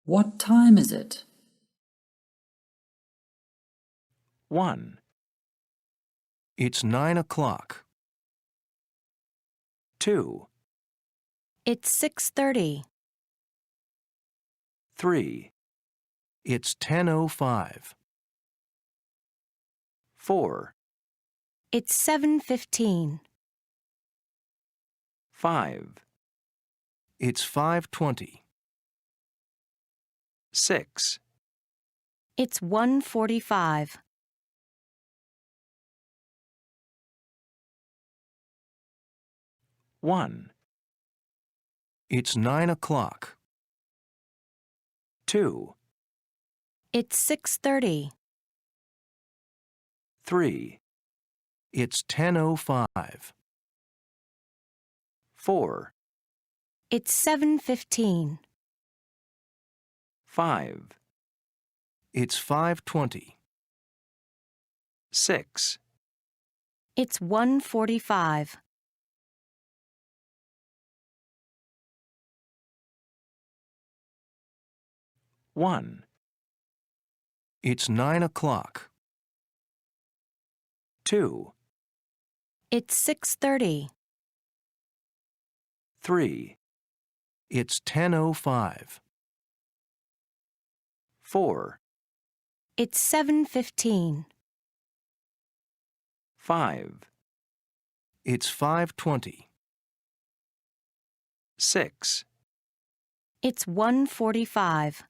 What time is it? 1. It's 9 o'clock. 2. It's 6:30. 3. It's 10:05. 4. It's 7:15. 5. It's 5:20. 6. It's 1:45. 1. It's 9 o'clock. 2. It's 6:30. 3. It's 10:05. 4. It's 7:15. 5. It's 5:20. 6. It's 1:45. 1. It's 9 o'clock. 2. It's 6:30. 3. It's 10:05. 4. It's 7:15. 5. It's 5:20. 6. It's 1:45.